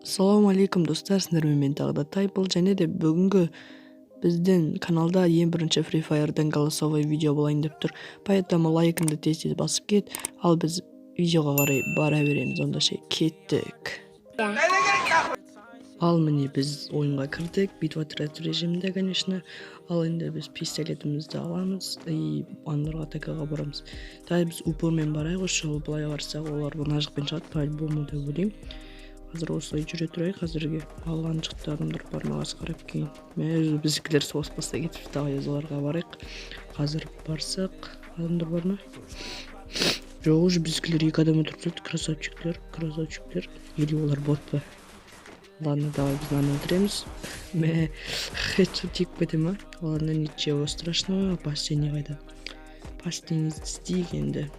Assalamu алейкум достар, сіздермен мен тағы да Тайпыл, және де бүгінгі біздің каналда ең бірінші Free Fire'дан голосовой видео болайын деп тұр. Поэтому лайкымды тез-тез басып кет, ал біз видеоға қарай бара береміз. Онда кеттік. Ал міне біз ойынға кірдік, битва трет режимінде, конечно. Ал енді біз пистолетімізді аламыз и андарға атакаға барамыз. Тағы біз упормен барайық, ол былай барсақ, олар мына жақпен шығады, по-любому деп ойлаймын. Қазір осылай жүре тұрайық, қазірге алған шықты адамдар бар, мағас қарап кейін. Біздікілер соғыспаста кетіп, тағы оларға барайық. Қазір барсақ, адамдар бар ма? Жоқ, уже біздікілер 2 адам отырып, красавчиктер. Или олар бот па? Ладно, давай біз наны өтіреміз. Хедшот тек бәді ма? Ладно, ничего страшного, пастені қайда. Пастені істейік енді.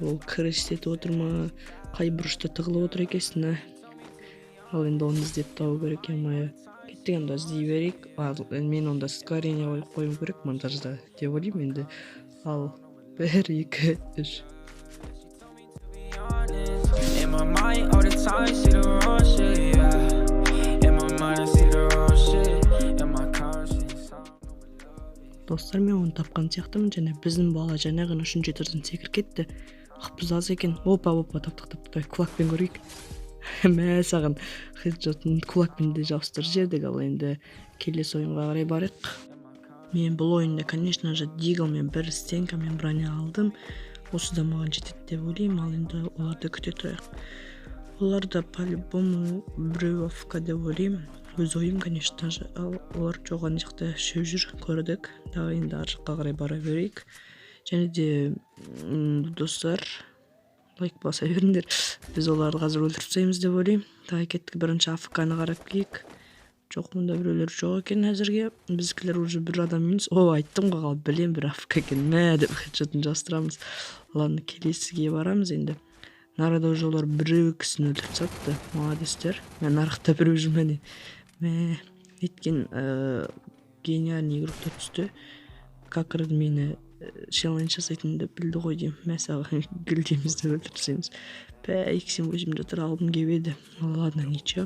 Ол кірістет отыр ма? Қай бұрышта тығылып отыр екесін, ал енді оны іздеп табу керек, емайы. Кеттік онда іздей берейік. Мен онда ускорение қойым керек монтажда деп ойлаймын енді. Ал 1, 2, 3. Достар, мен оны тапқан сияқтымын, және біздің бала жаңағы 3-ші этаждан секіріп кетті. Біз аз екен. Опа, таптық. Кулакпен көрейік. Саған хеджотын кулакпен де жабыстыр жердік, ал енді келесі ойынға қарай барайық. Мен бұл ойында, конечно же, диглмен бір стенкамен броня алдым. Осы да маған жетеді деп ойлаймын, ал енді оларды күте тұрайық. Оларда по-любому біреу афк деп ойлаймын. Өз ойым, конечно же, ал олар жоған жақта шөп жүр, көрдік. Давай енді ар жаққа қарай бара берейік. Және де достар, лайк баса беріңдер. Біз оларды қазір өлтіріп тастаймыз деп ойлаймын. Тағы кеттік, бірінші афканы қарап кейік. Жоқ, мұнда біреулер жоқ екен әзірге. Біздікілер уже бір адам емес. Айттым ғой, білем бір афк екен. Деп хедшотын жастырамыз. Ладно, келесіге барамыз енді. Нарада уже олар біреу кісіні өлтіріп тастапты. Молодецтер. Мен нарықта біреу жүрмені. Еткен гениальный игроктар түсті. Какырды мені челлендж жасайтынды білді ғой деймін. Мәсаға гүлдемізді өлтірсеміз. 2-8 жатыр, алдым кебеді. Ладно, ничего.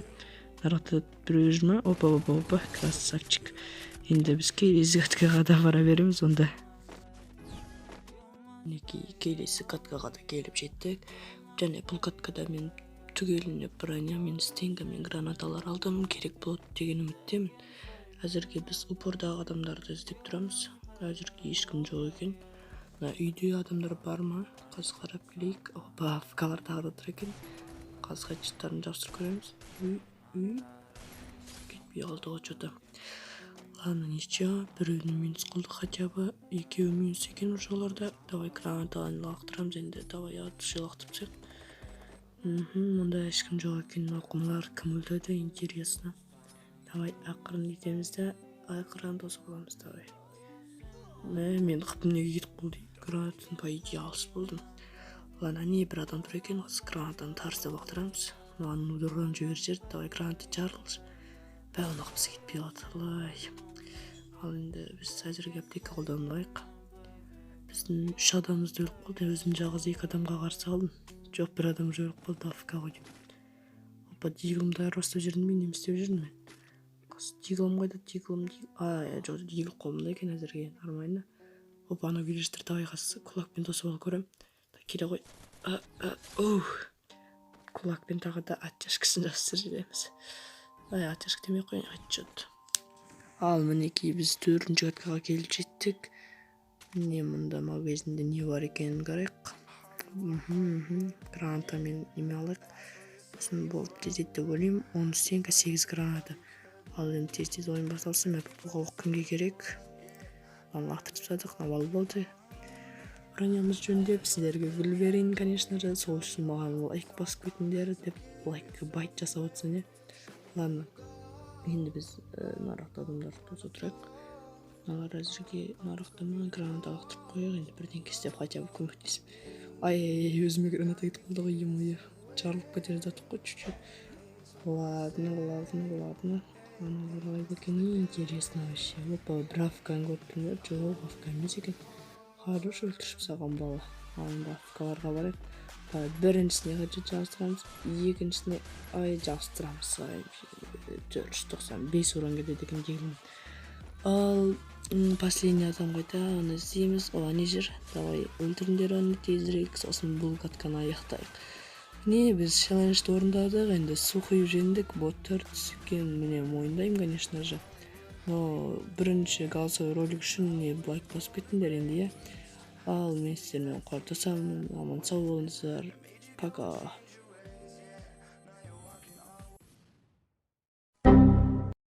Нарықта біреу жүрме. Опа, красавчик. Енді біз келесі каткаға да бара береміз онда. Келесі каткаға да келіп жеттік. Және бұл каткада мен түгеліне броня, мен стенга, мен гранаталар алдым. Керек болады деген үміттемін. Әзірге біз упордағы адамдарды іздеп тұрамыз. Әзірге ешкім жоқ екен. Үйде адамдар бар ма? Қазір қарап келейік. Опа, афкалар тағы да тұр екен. Қазір хедшоттарын жабыстырып көреміз. Кетпей алды ғой что-то. Ладно, ничего. Біреудің минус қылды хотя бы. Екеуі минус екен ұжаларда. Давай гранаталарын лақтырамыз енді. Давай атышы лақтып сек. Мұнда ешкім жоқ екен. Оқымалар кім өлді, интересно. Давай ақырын етемізді. Ақырын дос боламыз, давай. Мен қыпым неге кетіп қолды. Гранатын по идее алыс болдым. Ладно, не бір адам тұр екен. Гранатаны тарсып лақтырамыз. Маған удырған жібер жерді. Давай гранаты жарылыш. Бәуін ақпысы кетпей қалды. Ал енді біз әзірге аптека қолданылайық. Біздің 3 адамымызды өліп қалды. Өзім жағыз 2 адамға қарсы алдым. Жоқ, бір адам өліп қалды, афка ғой деп. Опа, диглымды айырбастап жүрдім мен, не істеп жүрдім мен? Диглым қайда, жоқ, дигл қолымда екен әзірге, нормально. Опа, анау вилеждер давай қасы, кулакпен тосып ал көрем. Келе ғой. Кулакпен тағы да атчашкасын жастыр жібереміз. Атчашка демей қойын, хедшот. Ал мінекей біз 4-ші каткаға келіп жеттік. Не мұнда магазинде не бар екенін қарайық. Гранатамен неме алайық. Сосын болып кезетті ойлаймын. 10 стенка 8 граната. Ал енді тез ойын басталса, мен бұға оққынге керек. Лақтырып тастадық, навал болды. Бронямыз жөндеп, сіздерге гүл берейін, конечно же. Сол үшін маған лайк басып кетіңдер деп лайкқа байт жасап отырсын, не? Ладно. Енді біз нарықта адамдарды тоза тұрайық. Мағар әзірге нарықта ма граната лақтырып қойық. Енді бірден кестеп хотя бы көмектесіп. Өзіме граната кетіп қалды ғой, емайы. Жарылып кетер жатық қой чуть-чуть. Ладно. Аналар екен, интересно вообще. Опа, бір афканы көріп жоқ, афка емес екен. Хорош өлтіршіп саған бала. Ал енді афкаларға барайық. биринчисине канча жабыстырамыз, экинчисине жабыстырамыз. 495 уран кетет экен жеңилден. Ал последний адам кайда, аны издейбиз. Ооба нижер. Давай өлтүрүңдөр аны тезирээк, сосын бул катканы аяктайлык. Не, биз челленджди орундадык, энди сухую жеңдик. Бот 4 секунд менен моюндайм, конечно же. Но биринчи голосовой ролик үчүн лайк басып кеттиңдер энди, Ал мен сиздер менен кооптошом. Аман сау болуңуздар. Пока.